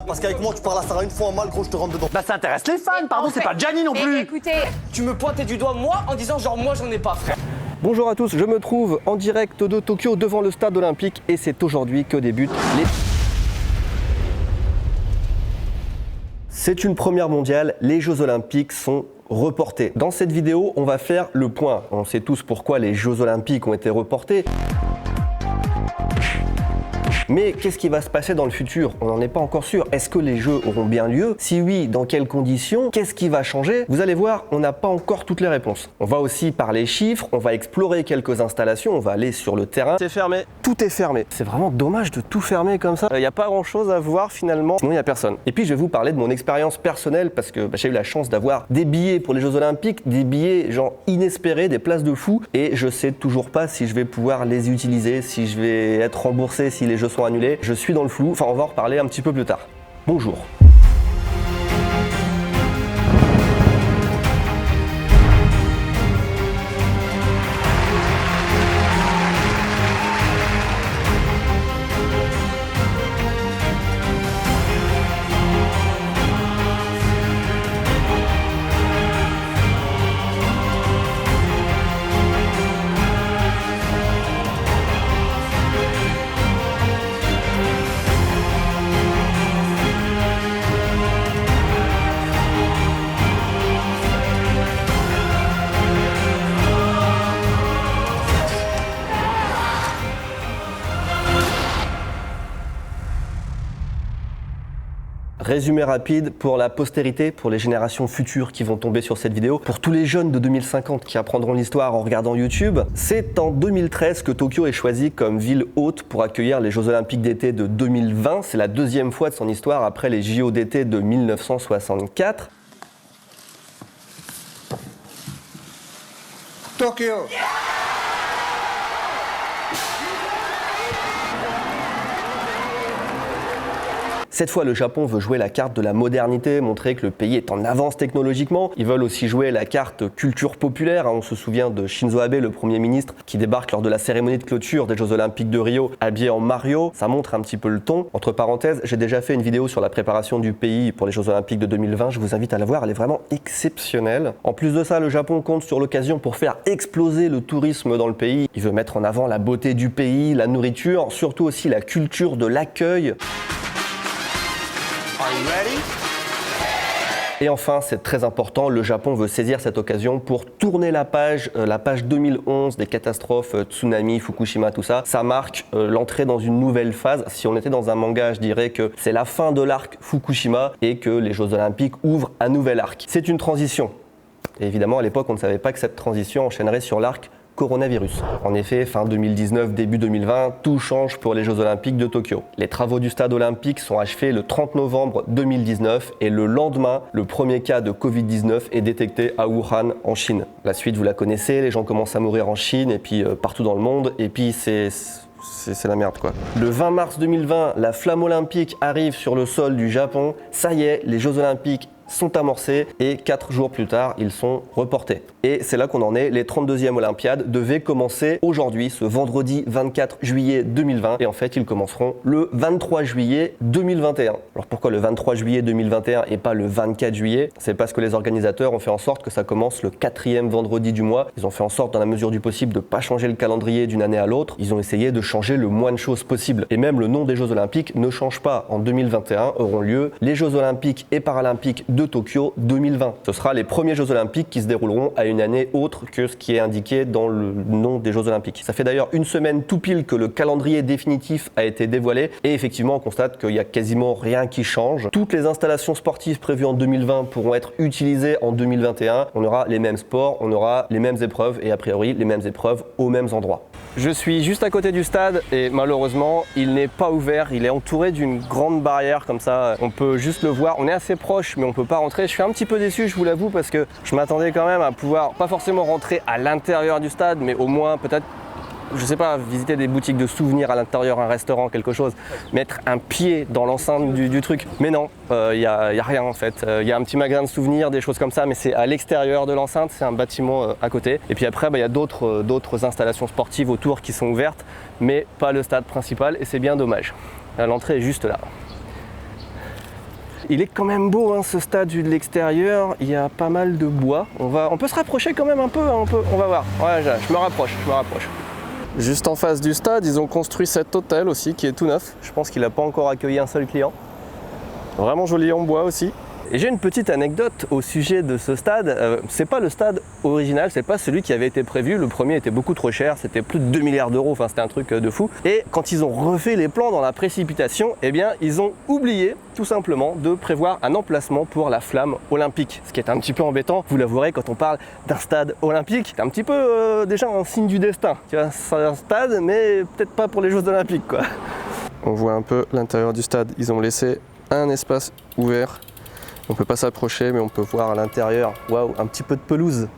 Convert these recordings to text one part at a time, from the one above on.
Parce qu'avec moi, tu parles à Sarah une fois en mal, gros, je te rentre dedans. Bah ça intéresse les fans, pardon, c'est pas Gianni non plus. Écoutez, Tu me pointais du doigt moi en disant genre moi j'en ai pas, frère. Bonjour à tous, je me trouve en direct de Tokyo devant le stade olympique et c'est aujourd'hui que débutent les... C'est une première mondiale, les Jeux Olympiques sont reportés. Dans cette vidéo, on va faire le point. On sait tous pourquoi les Jeux Olympiques ont été reportés. Mais qu'est-ce qui va se passer dans le futur? On n'en est pas encore sûr. Est-ce que les Jeux auront bien lieu? Si oui, dans quelles conditions? Qu'est-ce qui va changer? Vous allez voir, on n'a pas encore toutes les réponses. On va aussi parler chiffres, on va explorer quelques installations, on va aller sur le terrain. C'est fermé, tout est fermé. C'est vraiment dommage de tout fermer comme ça. Il n'y a pas grand-chose à voir finalement, sinon il n'y a personne. Et puis je vais vous parler de mon expérience personnelle parce que j'ai eu la chance d'avoir des billets pour les Jeux Olympiques, des billets genre inespérés, des places de fou, et je sais toujours pas si je vais pouvoir les utiliser, si je vais être remboursé, si les Jeux sont annulés. Je suis dans le flou, enfin on va en reparler un petit peu plus tard. Bonjour. Résumé rapide pour la postérité, pour les générations futures qui vont tomber sur cette vidéo, pour tous les jeunes de 2050 qui apprendront l'histoire en regardant YouTube. C'est en 2013 que Tokyo est choisi comme ville hôte pour accueillir les Jeux Olympiques d'été de 2020. C'est la deuxième fois de son histoire après les JO d'été de 1964. Tokyo. Cette fois, le Japon veut jouer la carte de la modernité, montrer que le pays est en avance technologiquement. Ils veulent aussi jouer la carte culture populaire. On se souvient de Shinzo Abe, le Premier ministre, qui débarque lors de la cérémonie de clôture des Jeux Olympiques de Rio, habillé en Mario. Ça montre un petit peu le ton. Entre parenthèses, j'ai déjà fait une vidéo sur la préparation du pays pour les Jeux Olympiques de 2020. Je vous invite à la voir, elle est vraiment exceptionnelle. En plus de ça, le Japon compte sur l'occasion pour faire exploser le tourisme dans le pays. Il veut mettre en avant la beauté du pays, la nourriture, surtout aussi la culture de l'accueil. Et enfin, c'est très important, le Japon veut saisir cette occasion pour tourner la page 2011 des catastrophes, tsunami, Fukushima, tout ça. Ça marque l'entrée dans une nouvelle phase. Si on était dans un manga, je dirais que c'est la fin de l'arc Fukushima et que les Jeux Olympiques ouvrent un nouvel arc. C'est une transition. Et évidemment, à l'époque, on ne savait pas que cette transition enchaînerait sur l'arc coronavirus. En effet, fin 2019, début 2020, tout change pour les Jeux Olympiques de Tokyo. Les travaux du stade olympique sont achevés le 30 novembre 2019 et le lendemain, le premier cas de Covid-19 est détecté à Wuhan, en Chine. La suite, vous la connaissez, les gens commencent à mourir en Chine et puis partout dans le monde, et puis c'est la merde quoi. Le 20 mars 2020, la flamme olympique arrive sur le sol du Japon. Ça y est, les Jeux Olympiques sont amorcés et 4 jours plus tard, ils sont reportés. Et c'est là qu'on en est, les 32e Olympiades devaient commencer aujourd'hui, ce vendredi 24 juillet 2020, et en fait ils commenceront le 23 juillet 2021. Alors pourquoi le 23 juillet 2021 et pas le 24 juillet? C'est parce que les organisateurs ont fait en sorte que ça commence le 4e vendredi du mois. Ils ont fait en sorte, dans la mesure du possible, de ne pas changer le calendrier d'une année à l'autre. Ils ont essayé de changer le moins de choses possible. Et même le nom des Jeux Olympiques ne change pas. En 2021 auront lieu les Jeux Olympiques et Paralympiques de Tokyo 2020. Ce sera les premiers Jeux Olympiques qui se dérouleront à une année autre que ce qui est indiqué dans le nom des Jeux Olympiques. Ça fait d'ailleurs une semaine tout pile que le calendrier définitif a été dévoilé et effectivement on constate qu'il n'y a quasiment rien qui change. Toutes les installations sportives prévues en 2020 pourront être utilisées en 2021. On aura les mêmes sports, on aura les mêmes épreuves et a priori les mêmes épreuves aux mêmes endroits. Je suis juste à côté du stade et malheureusement il n'est pas ouvert, il est entouré d'une grande barrière comme ça, on peut juste le voir, on est assez proche mais on peut pas rentrer. Je suis un petit peu déçu, je vous l'avoue, parce que je m'attendais quand même à pouvoir, pas forcément rentrer à l'intérieur du stade, mais au moins peut-être, je sais pas, visiter des boutiques de souvenirs à l'intérieur, un restaurant, quelque chose, mettre un pied dans l'enceinte du truc. Mais non, y a rien en fait. Il y a un petit magasin de souvenirs, des choses comme ça, mais c'est à l'extérieur de l'enceinte, c'est un bâtiment à côté. Et puis après, il y a d'autres installations sportives autour qui sont ouvertes, mais pas le stade principal, et c'est bien dommage. L'entrée est juste là. Il est quand même beau, hein, ce stade vu de l'extérieur. Il y a pas mal de bois. On peut se rapprocher quand même un peu. On va voir. Ouais, je me rapproche. Juste en face du stade, ils ont construit cet hôtel aussi qui est tout neuf. Je pense qu'il n'a pas encore accueilli un seul client. Vraiment joli en bois aussi. Et j'ai une petite anecdote au sujet de ce stade. C'est pas le stade original, c'est pas celui qui avait été prévu. Le premier était beaucoup trop cher, c'était plus de 2 milliards d'euros, enfin c'était un truc de fou. Et quand ils ont refait les plans dans la précipitation, eh bien ils ont oublié tout simplement de prévoir un emplacement pour la flamme olympique. Ce qui est un petit peu embêtant, vous l'avouerez, quand on parle d'un stade olympique, c'est un petit peu déjà un signe du destin. Tu vois, c'est un stade, mais peut-être pas pour les Jeux olympiques, quoi. On voit un peu l'intérieur du stade, ils ont laissé un espace ouvert. On peut pas s'approcher, mais on peut voir à l'intérieur, waouh, un petit peu de pelouse.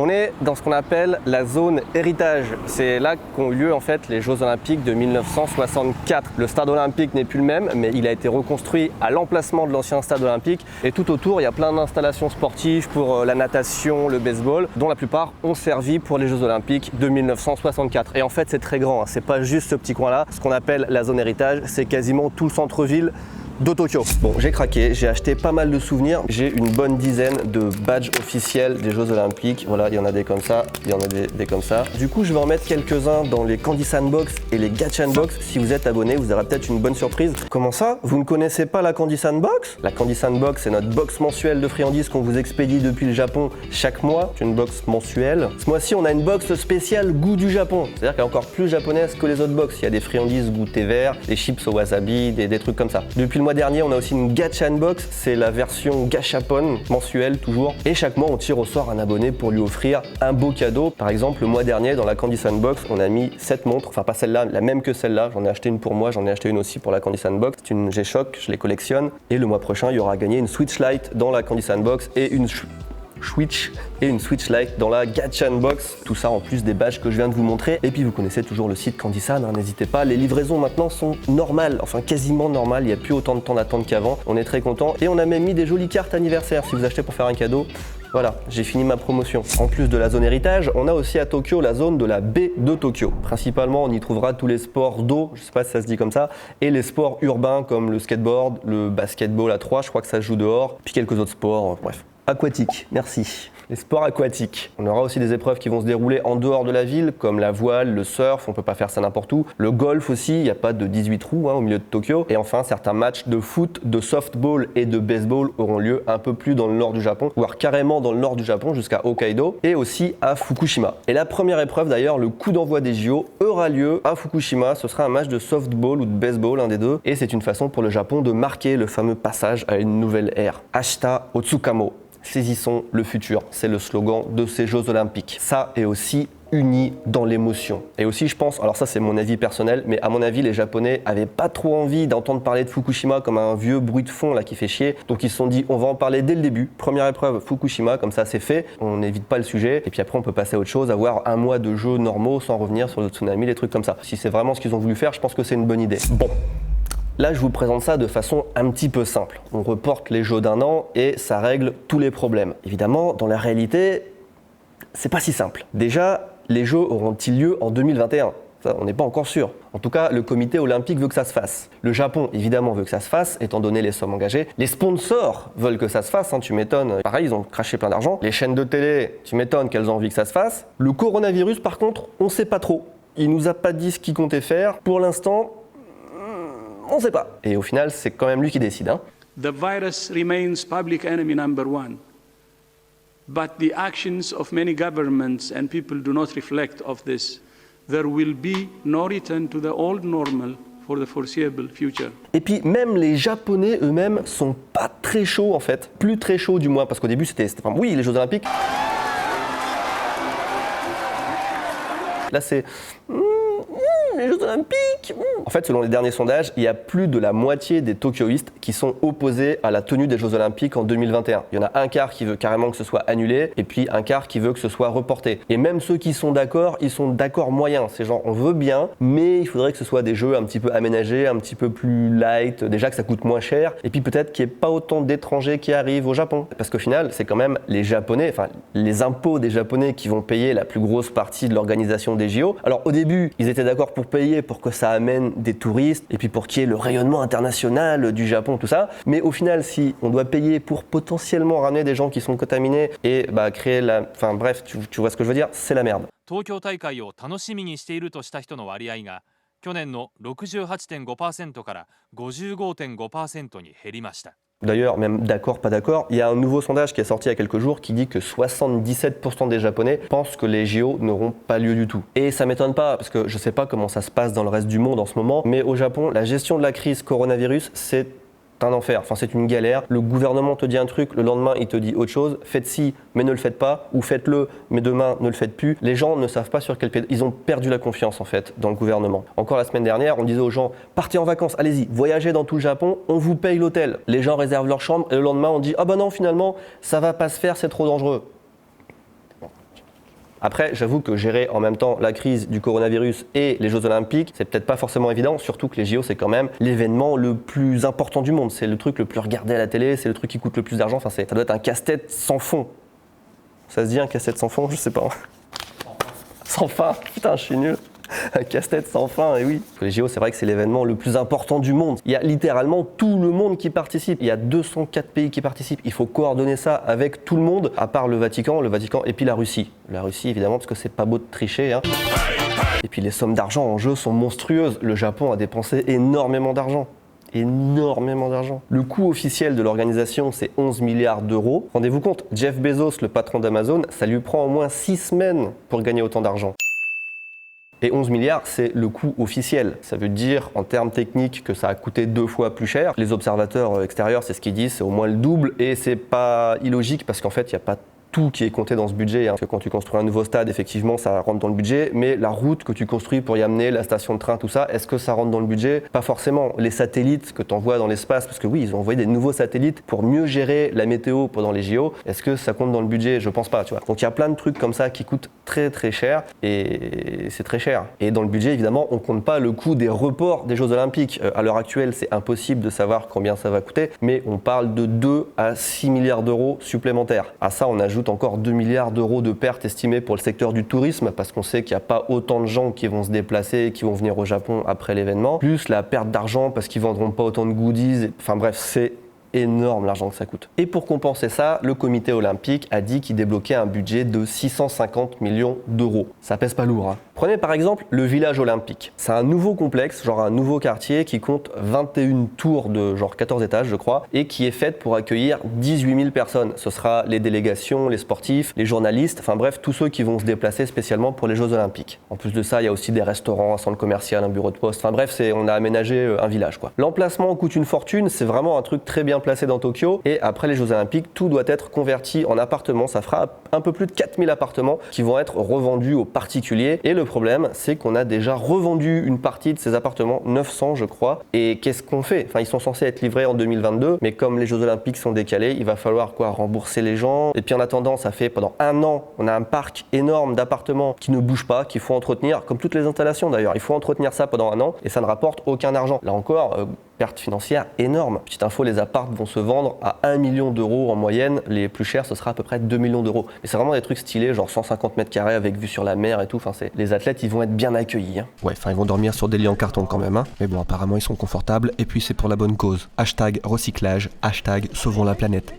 On est dans ce qu'on appelle la zone héritage. C'est là qu'ont eu lieu en fait les Jeux Olympiques de 1964. Le stade olympique n'est plus le même, mais il a été reconstruit à l'emplacement de l'ancien stade olympique. Et tout autour, il y a plein d'installations sportives pour la natation, le baseball, dont la plupart ont servi pour les Jeux Olympiques de 1964. Et en fait, c'est très grand, hein. C'est pas juste ce petit coin-là. Ce qu'on appelle la zone héritage, c'est quasiment tout le centre-ville de Tokyo. Bon, j'ai craqué, j'ai acheté pas mal de souvenirs. J'ai une bonne dizaine de badges officiels des Jeux Olympiques. Voilà, il y en a des comme ça, il y en a des comme ça. Du coup, je vais en mettre quelques-uns dans les Candy Sandbox et les Gacha Box. Si vous êtes abonné, vous aurez peut-être une bonne surprise. Comment ça? Vous ne connaissez pas la Candy Sandbox? La Candy Sandbox, c'est notre box mensuelle de friandises qu'on vous expédie depuis le Japon chaque mois. C'est une box mensuelle. Ce mois-ci, on a une box spéciale goût du Japon. C'est-à-dire qu'elle est encore plus japonaise que les autres box. Il y a des friandises goût thé vert, des chips au wasabi, des trucs comme ça. Depuis le mois dernier, on a aussi une Gacha Box, c'est la version Gachapon, mensuelle toujours. Et chaque mois, on tire au sort un abonné pour lui offrir un beau cadeau. Par exemple, le mois dernier, dans la Candy Sandbox, on a mis 7 montres, enfin pas celle-là, la même que celle-là. J'en ai acheté une pour moi, j'en ai acheté une aussi pour la Candy Sandbox. C'est une G-Shock, je les collectionne. Et le mois prochain, il y aura gagné une Switch Lite dans la Candy Sandbox et une Switch Lite dans la Gacha Box. Tout ça en plus des badges que je viens de vous montrer. Et puis vous connaissez toujours le site Candysan, hein, n'hésitez pas. Les livraisons maintenant sont normales, enfin quasiment normales. Il n'y a plus autant de temps d'attente qu'avant. On est très content. Et on a même mis des jolies cartes anniversaires si vous achetez pour faire un cadeau. Voilà, j'ai fini ma promotion. En plus de la zone héritage, on a aussi à Tokyo la zone de la baie de Tokyo. Principalement, on y trouvera tous les sports d'eau, je sais pas si ça se dit comme ça, et les sports urbains comme le skateboard, le basketball à 3, je crois que ça se joue dehors, puis quelques autres sports, bref. Aquatique, merci. Les sports aquatiques. On aura aussi des épreuves qui vont se dérouler en dehors de la ville, comme la voile, le surf, on peut pas faire ça n'importe où. Le golf aussi, il n'y a pas de 18 trous au milieu de Tokyo. Et enfin, certains matchs de foot, de softball et de baseball auront lieu un peu plus dans le nord du Japon, voire carrément dans le nord du Japon jusqu'à Hokkaido, et aussi à Fukushima. Et la première épreuve d'ailleurs, le coup d'envoi des JO, aura lieu à Fukushima. Ce sera un match de softball ou de baseball, un des deux. Et c'est une façon pour le Japon de marquer le fameux passage à une nouvelle ère. Ashita Otsukamo. Saisissons le futur, c'est le slogan de ces Jeux Olympiques. Ça est aussi unis dans l'émotion. Et aussi, je pense, alors ça c'est mon avis personnel, mais à mon avis, les Japonais avaient pas trop envie d'entendre parler de Fukushima comme un vieux bruit de fond là qui fait chier. Donc ils se sont dit, on va en parler dès le début. Première épreuve, Fukushima, comme ça c'est fait. On n'évite pas le sujet. Et puis après, on peut passer à autre chose, avoir un mois de jeux normaux sans revenir sur le tsunami, les trucs comme ça. Si c'est vraiment ce qu'ils ont voulu faire, je pense que c'est une bonne idée. Bon. Là, je vous présente ça de façon un petit peu simple. On reporte les Jeux d'un an et ça règle tous les problèmes. Évidemment, dans la réalité, c'est pas si simple. Déjà, les Jeux auront-ils lieu en 2021 ? Ça, on n'est pas encore sûr. En tout cas, le comité olympique veut que ça se fasse. Le Japon, évidemment, veut que ça se fasse, étant donné les sommes engagées. Les sponsors veulent que ça se fasse, hein, tu m'étonnes. Pareil, ils ont craché plein d'argent. Les chaînes de télé, tu m'étonnes qu'elles ont envie que ça se fasse. Le coronavirus, par contre, on sait pas trop. Il nous a pas dit ce qu'il comptait faire. Pour l'instant, on sait pas. Et au final, c'est quand même lui qui décide. Hein. The virus remains public enemy number one. But the actions of many governments and people do not reflect of this. There will be no return to the old normal for the foreseeable future. Et puis même les Japonais eux-mêmes sont pas très chauds en fait. Plus très chauds du moins, parce qu'au début c'était enfin, oui, les Jeux Olympiques. Là c'est... les Jeux Olympiques, En fait, selon les derniers sondages, il y a plus de la moitié des tokyoïstes qui sont opposés à la tenue des Jeux Olympiques en 2021. Il y en a un quart qui veut carrément que ce soit annulé et puis un quart qui veut que ce soit reporté. Et même ceux qui sont d'accord, ils sont d'accord moyen. C'est genre, on veut bien, mais il faudrait que ce soit des jeux un petit peu aménagés, un petit peu plus light, déjà que ça coûte moins cher, et puis peut-être qu'il n'y ait pas autant d'étrangers qui arrivent au Japon. Parce qu'au final, c'est quand même les Japonais, enfin les impôts des Japonais qui vont payer la plus grosse partie de l'organisation des JO. Alors au début, ils étaient d'accord pour payer pour que ça amène des touristes, et puis pour qu'il y ait le rayonnement international du Japon, tout ça. Mais au final, si on doit payer pour potentiellement ramener des gens qui sont contaminés et créer la... Enfin bref, tu vois ce que je veux dire, c'est la merde. 東京大会を楽しみにしているとした人の割合が去年の 68.5% から 55.5% に減りました。 D'ailleurs, même d'accord, pas d'accord, il y a un nouveau sondage qui est sorti il y a quelques jours qui dit que 77% des Japonais pensent que les JO n'auront pas lieu du tout. Et ça m'étonne pas, parce que je sais pas comment ça se passe dans le reste du monde en ce moment, mais au Japon, la gestion de la crise coronavirus, c'est un enfer, enfin c'est une galère. Le gouvernement te dit un truc, le lendemain il te dit autre chose, faites ci mais ne le faites pas, ou faites-le mais demain ne le faites plus. Les gens ne savent pas sur quel pied, ils ont perdu la confiance en fait dans le gouvernement. Encore la semaine dernière, on disait aux gens, partez en vacances, allez-y, voyagez dans tout le Japon, on vous paye l'hôtel. Les gens réservent leur chambre et le lendemain on dit, ah bah non finalement ça va pas se faire, c'est trop dangereux. Après, j'avoue que gérer en même temps la crise du coronavirus et les Jeux Olympiques, c'est peut-être pas forcément évident, surtout que les JO, c'est quand même l'événement le plus important du monde. C'est le truc le plus regardé à la télé, c'est le truc qui coûte le plus d'argent. Enfin, ça doit être un casse-tête sans fond. Ça se dit un casse-tête sans fond? Je sais pas. Sans fin. Putain, je suis nul. Un casse-tête sans fin, et oui. Les JO, c'est vrai que c'est l'événement le plus important du monde. Il y a littéralement tout le monde qui participe. Il y a 204 pays qui participent. Il faut coordonner ça avec tout le monde, à part le Vatican et puis la Russie. La Russie, évidemment, parce que c'est pas beau de tricher, hein. Et puis les sommes d'argent en jeu sont monstrueuses. Le Japon a dépensé énormément d'argent. Énormément d'argent. Le coût officiel de l'organisation, c'est 11 milliards d'euros. Rendez-vous compte, Jeff Bezos, le patron d'Amazon, ça lui prend au moins 6 semaines pour gagner autant d'argent. Et 11 milliards, c'est le coût officiel. Ça veut dire, en termes techniques, que ça a coûté 2 fois plus cher. Les observateurs extérieurs, c'est ce qu'ils disent, c'est au moins le double. Et c'est pas illogique parce qu'en fait, il n'y a pas tout qui est compté dans ce budget. Parce que quand tu construis un nouveau stade, effectivement, ça rentre dans le budget. Mais la route que tu construis pour y amener, la station de train, tout ça, est-ce que ça rentre dans le budget? Pas forcément. Les satellites que tu envoies dans l'espace, parce que oui, ils ont envoyé des nouveaux satellites pour mieux gérer la météo pendant les JO. Est-ce que ça compte dans le budget? Je pense pas, tu vois. Donc il y a plein de trucs comme ça qui coûtent très très cher. Et c'est très cher. Et dans le budget, évidemment, on compte pas le coût des reports des Jeux Olympiques. À l'heure actuelle, c'est impossible de savoir combien ça va coûter. Mais on parle de 2 à 6 milliards d'euros supplémentaires. À ça, on ajoute encore 2 milliards d'euros de pertes estimées pour le secteur du tourisme, parce qu'on sait qu'il n'y a pas autant de gens qui vont se déplacer, qui vont venir au Japon après l'événement, plus la perte d'argent parce qu'ils ne vendront pas autant de goodies. Enfin bref, c'est énorme l'argent que ça coûte. Et pour compenser ça, le comité olympique a dit qu'il débloquait un budget de 650 millions d'euros. Ça pèse pas lourd, hein. Prenez par exemple le village olympique. C'est un nouveau complexe, genre un nouveau quartier qui compte 21 tours de genre 14 étages, je crois, et qui est fait pour accueillir 18 000 personnes. Ce sera les délégations, les sportifs, les journalistes, enfin bref, tous ceux qui vont se déplacer spécialement pour les Jeux Olympiques. En plus de ça, il y a aussi des restaurants, un centre commercial, un bureau de poste, enfin bref, on a aménagé un village, quoi. L'emplacement coûte une fortune, c'est vraiment un truc très bien placé dans Tokyo, et après les Jeux Olympiques, tout doit être converti en appartements. Ça fera un peu plus de 4000 appartements qui vont être revendus aux particuliers. Et le problème, c'est qu'on a déjà revendu une partie de ces appartements, 900 je crois. Et qu'est-ce qu'on fait? Enfin, ils sont censés être livrés en 2022, mais comme les Jeux Olympiques sont décalés, il va falloir rembourser les gens. Et puis en attendant, ça fait pendant 1 an, on a un parc énorme d'appartements qui ne bougent pas, qu'il faut entretenir, comme toutes les installations d'ailleurs. Il faut entretenir ça pendant 1 an et ça ne rapporte aucun argent. Là encore, perte financière énorme. Petite info, les apparts vont se vendre à 1 million d'euros en moyenne. Les plus chers, ce sera à peu près 2 millions d'euros. Mais c'est vraiment des trucs stylés, genre 150 mètres carrés avec vue sur la mer et tout. Enfin, les athlètes, ils vont être bien accueillis, hein. Ouais, enfin, ils vont dormir sur des lits en carton quand même, hein. Mais bon, apparemment, ils sont confortables. Et puis, c'est pour la bonne cause. Hashtag recyclage, hashtag sauvons la planète.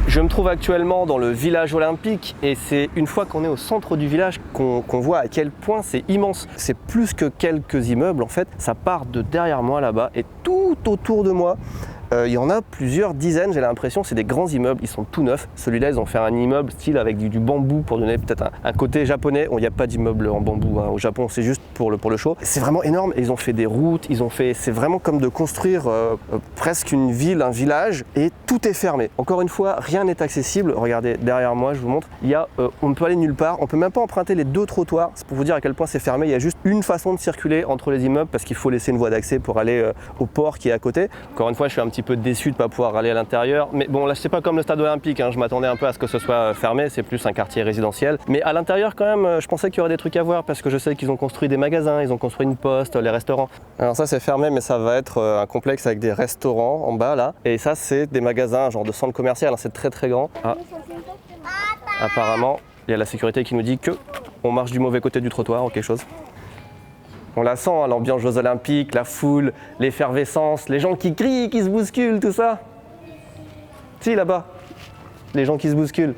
Je me trouve actuellement dans le village olympique et c'est une fois qu'on est au centre du village qu'on voit à quel point c'est immense. C'est plus que quelques immeubles en fait, ça part de derrière moi là-bas et tout autour de moi, Il y en a plusieurs dizaines, j'ai l'impression, c'est des grands immeubles, ils sont tout neufs. Celui-là, ils ont fait un immeuble style avec du bambou pour donner peut-être un côté japonais. Il n'y a pas d'immeuble en bambou au Japon, c'est juste pour le show. C'est vraiment énorme, ils ont fait des routes, c'est vraiment comme de construire presque une ville, un village, et tout est fermé. Encore une fois, rien n'est accessible. Regardez, derrière moi, je vous montre, on ne peut aller nulle part, on ne peut même pas emprunter les 2 trottoirs. C'est pour vous dire à quel point c'est fermé, il y a juste une façon de circuler entre les immeubles parce qu'il faut laisser une voie d'accès pour aller au port qui est à côté. Encore une fois, je suis un petit peu déçu de ne pas pouvoir aller à l'intérieur. Mais bon, là, c'est pas comme le stade olympique, hein. Je m'attendais un peu à ce que ce soit fermé, c'est plus un quartier résidentiel. Mais à l'intérieur, quand même, je pensais qu'il y aurait des trucs à voir parce que je sais qu'ils ont construit des magasins, ils ont construit une poste, les restaurants. Alors ça, c'est fermé, mais ça va être un complexe avec des restaurants en bas, là. Et ça, c'est des magasins, genre de centre commercial, hein. C'est très très grand. Ah. Apparemment, il y a la sécurité qui nous dit que on marche du mauvais côté du trottoir ou quelque chose. On la sent, hein, l'ambiance Jeux Olympiques, la foule, l'effervescence, les gens qui crient, qui se bousculent, tout ça. Si, là-bas, les gens qui se bousculent.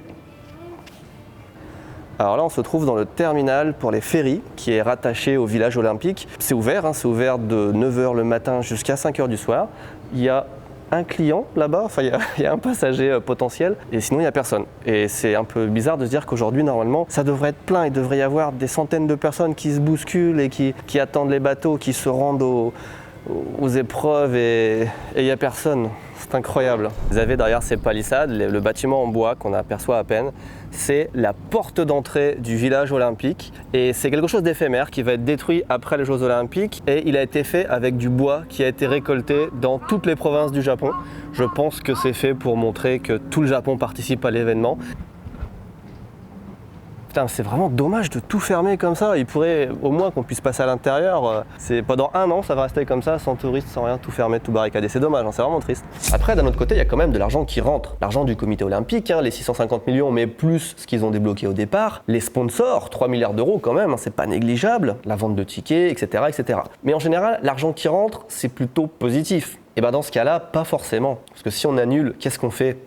Alors là, on se trouve dans le terminal pour les ferries, qui est rattaché au village olympique. C'est ouvert, hein, c'est ouvert de 9h le matin jusqu'à 5h du soir. Il y a un client là-bas, enfin il y a un passager potentiel, et sinon il n'y a personne. Et c'est un peu bizarre de se dire qu'aujourd'hui, normalement, ça devrait être plein. Il devrait y avoir des centaines de personnes qui se bousculent et qui attendent les bateaux, qui se rendent aux épreuves, et il n'y a personne. C'est incroyable. Vous avez derrière ces palissades, le bâtiment en bois qu'on aperçoit à peine, c'est la porte d'entrée du village olympique, et c'est quelque chose d'éphémère qui va être détruit après les Jeux Olympiques, et il a été fait avec du bois qui a été récolté dans toutes les provinces du Japon. Je pense que c'est fait pour montrer que tout le Japon participe à l'événement. Putain, c'est vraiment dommage de tout fermer comme ça. Il pourrait au moins qu'on puisse passer à l'intérieur. C'est pendant 1 an, ça va rester comme ça, sans touristes, sans rien, tout fermé, tout barricadé. C'est dommage, hein, c'est vraiment triste. Après, d'un autre côté, il y a quand même de l'argent qui rentre. L'argent du comité olympique, hein, les 650 millions, mais plus ce qu'ils ont débloqué au départ. Les sponsors, 3 milliards d'euros quand même, hein, c'est pas négligeable. La vente de tickets, etc., etc. Mais en général, l'argent qui rentre, c'est plutôt positif. Et bien dans ce cas-là, pas forcément. Parce que si on annule, qu'est-ce qu'on fait ?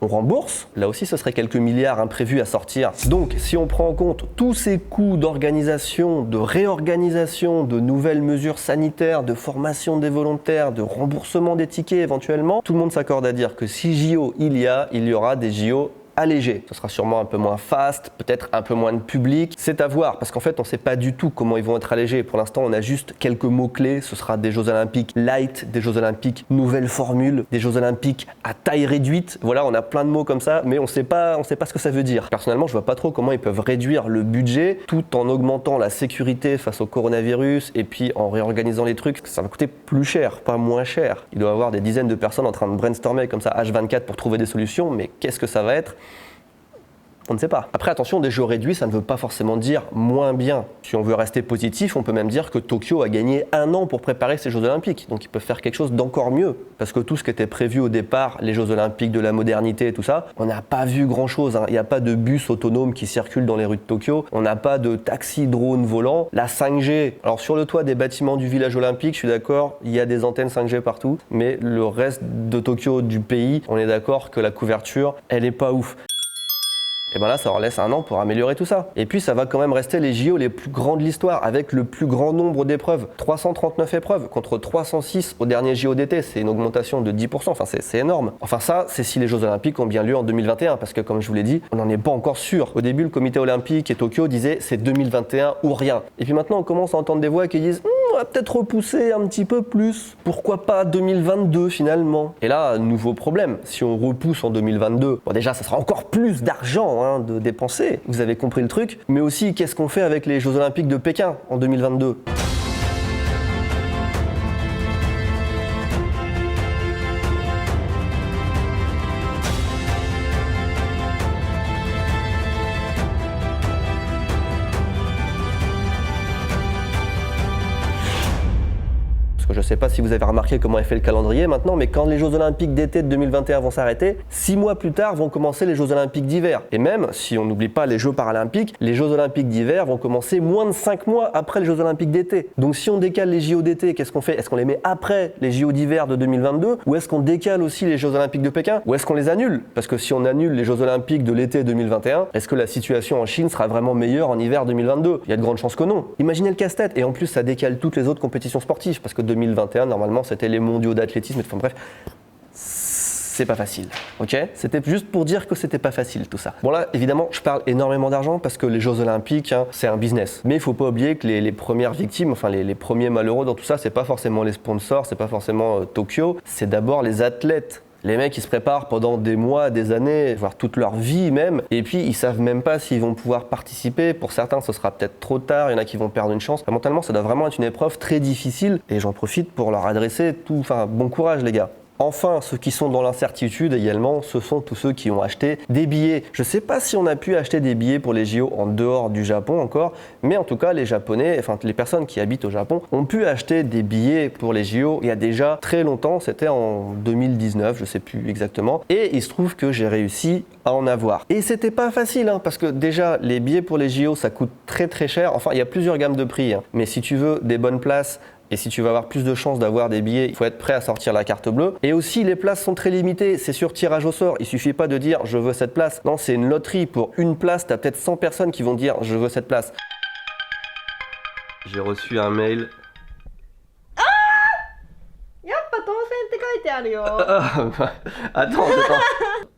On rembourse, là aussi ce serait quelques milliards imprévus à sortir. Donc si on prend en compte tous ces coûts d'organisation, de réorganisation, de nouvelles mesures sanitaires, de formation des volontaires, de remboursement des tickets éventuellement, tout le monde s'accorde à dire que si JO il y aura des JO allégé. Ce sera sûrement un peu moins fast, peut-être un peu moins de public. C'est à voir, parce qu'en fait, on ne sait pas du tout comment ils vont être allégés. Pour l'instant, on a juste quelques mots-clés. Ce sera des Jeux Olympiques light, des Jeux Olympiques nouvelle formule, des Jeux Olympiques à taille réduite. Voilà, on a plein de mots comme ça, mais on ne sait pas ce que ça veut dire. Personnellement, je ne vois pas trop comment ils peuvent réduire le budget tout en augmentant la sécurité face au coronavirus et puis en réorganisant les trucs. Ça va coûter plus cher, pas moins cher. Il doit y avoir des dizaines de personnes en train de brainstormer comme ça H24 pour trouver des solutions, mais qu'est-ce que ça va être ? On ne sait pas. Après, attention, des jeux réduits, ça ne veut pas forcément dire moins bien. Si on veut rester positif, on peut même dire que Tokyo a gagné 1 an pour préparer ces Jeux Olympiques. Donc ils peuvent faire quelque chose d'encore mieux. Parce que tout ce qui était prévu au départ, les Jeux Olympiques de la modernité et tout ça, on n'a pas vu grand-chose, hein. Il n'y a pas de bus autonome qui circule dans les rues de Tokyo. On n'a pas de taxi drone volant. La 5G, alors sur le toit des bâtiments du village olympique, je suis d'accord, il y a des antennes 5G partout. Mais le reste de Tokyo, du pays, on est d'accord que la couverture, elle n'est pas ouf. Et bien là, ça leur laisse 1 an pour améliorer tout ça. Et puis, ça va quand même rester les JO les plus grands de l'histoire, avec le plus grand nombre d'épreuves. 339 épreuves contre 306 au dernier JO d'été. C'est une augmentation de 10%. Enfin, c'est énorme. Enfin, ça, c'est si les Jeux Olympiques ont bien lieu en 2021, parce que comme je vous l'ai dit, on n'en est pas encore sûr. Au début, le comité olympique et Tokyo disaient c'est 2021 ou rien. Et puis maintenant, on commence à entendre des voix qui disent on va peut-être repousser un petit peu plus. Pourquoi pas 2022 finalement? Et là, nouveau problème. Si on repousse en 2022, bon déjà, ça sera encore plus d'argent de dépenser, vous avez compris le truc, mais aussi qu'est-ce qu'on fait avec les Jeux Olympiques de Pékin en 2022? Je ne sais pas si vous avez remarqué comment est fait le calendrier maintenant, mais quand les Jeux Olympiques d'été de 2021 vont s'arrêter, 6 mois plus tard vont commencer les Jeux Olympiques d'hiver. Et même, si on n'oublie pas les Jeux Paralympiques, les Jeux Olympiques d'hiver vont commencer moins de 5 mois après les Jeux Olympiques d'été. Donc si on décale les JO d'été, qu'est-ce qu'on fait? Est-ce qu'on les met après les JO d'hiver de 2022? Ou est-ce qu'on décale aussi les Jeux Olympiques de Pékin? Ou est-ce qu'on les annule? Parce que si on annule les Jeux Olympiques de l'été 2021, est-ce que la situation en Chine sera vraiment meilleure en hiver 2022? Il y a de grandes chances que non. Imaginez le casse-tête. Et en plus, ça décale toutes les autres compétitions sportives, parce que 2021, normalement, c'était les mondiaux d'athlétisme. Enfin bref, c'est pas facile, ok? C'était juste pour dire que c'était pas facile tout ça. Bon là, évidemment, je parle énormément d'argent parce que les Jeux Olympiques, hein, c'est un business. Mais il faut pas oublier que les premières victimes, enfin les premiers malheureux dans tout ça, c'est pas forcément les sponsors, c'est pas forcément Tokyo, c'est d'abord les athlètes. Les mecs, ils se préparent pendant des mois, des années, voire toute leur vie même, et puis ils savent même pas s'ils vont pouvoir participer. Pour certains, ce sera peut-être trop tard, il y en a qui vont perdre une chance. Mentalement, ça doit vraiment être une épreuve très difficile, et j'en profite pour leur adresser bon courage les gars. Enfin, ceux qui sont dans l'incertitude également, ce sont tous ceux qui ont acheté des billets. Je ne sais pas si on a pu acheter des billets pour les JO en dehors du Japon encore, mais en tout cas, les Japonais, enfin les personnes qui habitent au Japon, ont pu acheter des billets pour les JO il y a déjà très longtemps, c'était en 2019, je ne sais plus exactement, et il se trouve que j'ai réussi à en avoir. Et c'était pas facile, hein, parce que déjà, les billets pour les JO, ça coûte très très cher. Enfin, il y a plusieurs gammes de prix, hein. Mais si tu veux des bonnes places, et si tu veux avoir plus de chances d'avoir des billets, il faut être prêt à sortir la carte bleue. Et aussi, les places sont très limitées. C'est sur tirage au sort. Il suffit pas de dire « je veux cette place ». Non, c'est une loterie. Pour une place, tu as peut-être 100 personnes qui vont dire « je veux cette place ». J'ai reçu un mail. やっぱ当選って書いてあるよ。 Attends.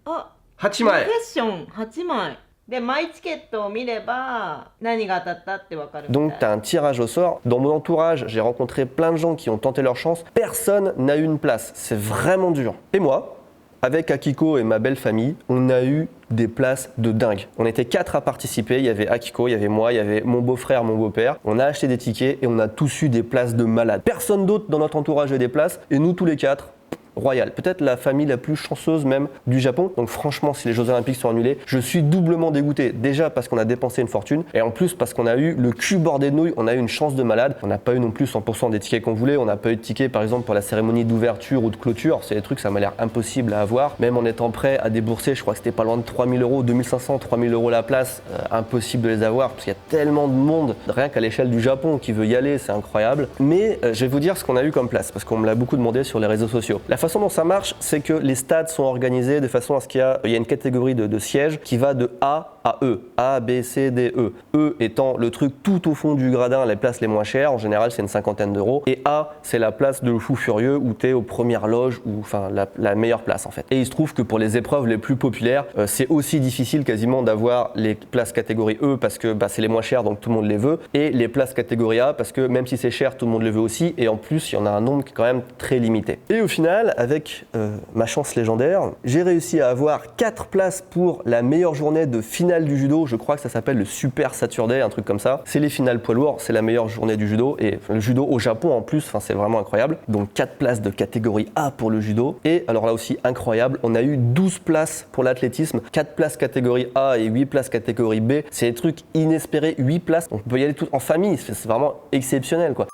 あ、 8ク枚。エスチョン8枚。で、マイチケットを見れば何が当たったってわかるみたい。 Donc tu as un tirage au sort. Dans mon entourage, j'ai rencontré plein de gens qui ont tenté leur chance. Personne n'a eu une place. C'est vraiment dur. Et moi, avec Akiko et ma belle famille, on a eu des places de dingue. On était 4 à participer. Il y avait Akiko, il y avait moi, il y avait mon beau-frère, mon beau-père. On a acheté des tickets et on a tous eu des places de malade. Personne d'autre dans notre entourage a eu des places et nous tous les 4. Royal, peut-être la famille la plus chanceuse même du Japon. Donc franchement, si les Jeux Olympiques sont annulés, je suis doublement dégoûté. Déjà parce qu'on a dépensé une fortune et en plus parce qu'on a eu le cul bordé de nouilles, on a eu une chance de malade. On n'a pas eu non plus 100% des tickets qu'on voulait, on n'a pas eu de tickets par exemple pour la cérémonie d'ouverture ou de clôture. C'est des trucs, ça m'a l'air impossible à avoir. Même en étant prêt à débourser, je crois que c'était pas loin de 3000 euros, 2500, 3000 euros la place. Impossible de les avoir parce qu'il y a tellement de monde, rien qu'à l'échelle du Japon qui veut y aller, c'est incroyable. Mais je vais vous dire ce qu'on a eu comme place parce qu'on me l'a beaucoup demandé sur les réseaux sociaux. La façon dont ça marche, c'est que les stades sont organisés de façon à ce qu'il y a une catégorie de sièges qui va de A à E. A, B, C, D, E. E étant le truc tout au fond du gradin, les places les moins chères. En général, c'est une cinquantaine d'euros. Et A, c'est la place de fou furieux où tu es aux premières loges ou enfin la meilleure place en fait. Et il se trouve que pour les épreuves les plus populaires, c'est aussi difficile quasiment d'avoir les places catégorie E parce que c'est les moins chères donc tout le monde les veut. Et les places catégorie A parce que même si c'est cher, tout le monde les veut aussi. Et en plus, il y en a un nombre qui est quand même très limité. Et au final, avec ma chance légendaire, j'ai réussi à avoir 4 places pour la meilleure journée de finale du judo. Je crois que ça s'appelle le Super Saturday, un truc comme ça. C'est les finales poids lourds, c'est la meilleure journée du judo. Et le judo au Japon en plus, c'est vraiment incroyable. Donc 4 places de catégorie A pour le judo. Et alors là aussi incroyable, on a eu 12 places pour l'athlétisme, 4 places catégorie A et 8 places catégorie B. C'est des trucs inespérés, 8 places. On peut y aller tout en famille, c'est vraiment exceptionnel quoi.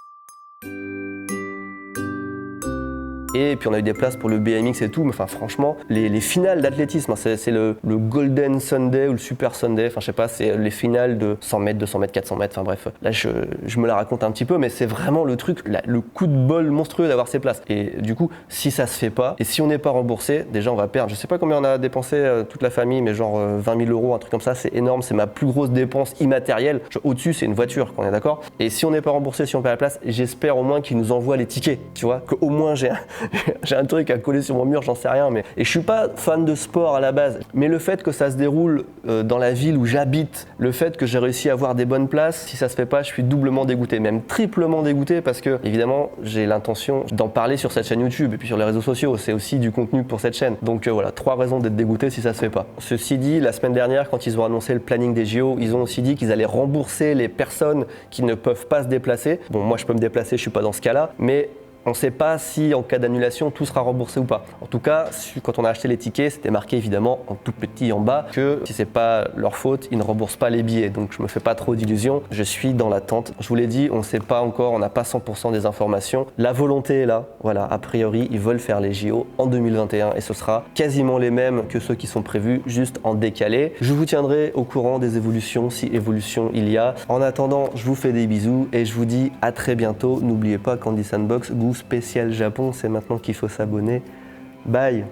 Et puis on a eu des places pour le BMX et tout, mais enfin franchement, les finales d'athlétisme, c'est le Golden Sunday ou le Super Sunday, enfin je sais pas, c'est les finales de 100 mètres, 200 mètres, 400 mètres, enfin bref. Là je me la raconte un petit peu, mais c'est vraiment le truc, le coup de bol monstrueux d'avoir ces places. Et du coup, si ça se fait pas, et si on n'est pas remboursé, déjà on va perdre, je sais pas combien on a dépensé toute la famille, mais genre 20 000 euros, un truc comme ça, c'est énorme, c'est ma plus grosse dépense immatérielle. Au-dessus, c'est une voiture, on est d'accord. Et si on n'est pas remboursé, si on perd la place, j'espère au moins qu'ils nous envoient les tickets, tu vois, qu'au moins j'ai un truc à coller sur mon mur, j'en sais rien. Et je suis pas fan de sport à la base, mais le fait que ça se déroule dans la ville où j'habite, le fait que j'ai réussi à avoir des bonnes places, si ça se fait pas, je suis doublement dégoûté, même triplement dégoûté parce que évidemment j'ai l'intention d'en parler sur cette chaîne YouTube et puis sur les réseaux sociaux, c'est aussi du contenu pour cette chaîne. Donc voilà, 3 raisons d'être dégoûté si ça se fait pas. Ceci dit, la semaine dernière, quand ils ont annoncé le planning des JO, ils ont aussi dit qu'ils allaient rembourser les personnes qui ne peuvent pas se déplacer. Bon, moi je peux me déplacer, je suis pas dans ce cas-là, mais on ne sait pas si en cas d'annulation tout sera remboursé ou pas. En tout cas, quand on a acheté les tickets, c'était marqué évidemment en tout petit en bas que si c'est pas leur faute, ils ne remboursent pas les billets. Donc je me fais pas trop d'illusions. Je suis dans l'attente. Je vous l'ai dit, on ne sait pas encore, on n'a pas 100% des informations. La volonté est là. Voilà, a priori, ils veulent faire les JO en 2021 et ce sera quasiment les mêmes que ceux qui sont prévus, juste en décalé. Je vous tiendrai au courant des évolutions, si évolution il y a. En attendant, je vous fais des bisous et je vous dis à très bientôt. N'oubliez pas qu'Andy Sandbox, goût spécial Japon, c'est maintenant qu'il faut s'abonner. Bye!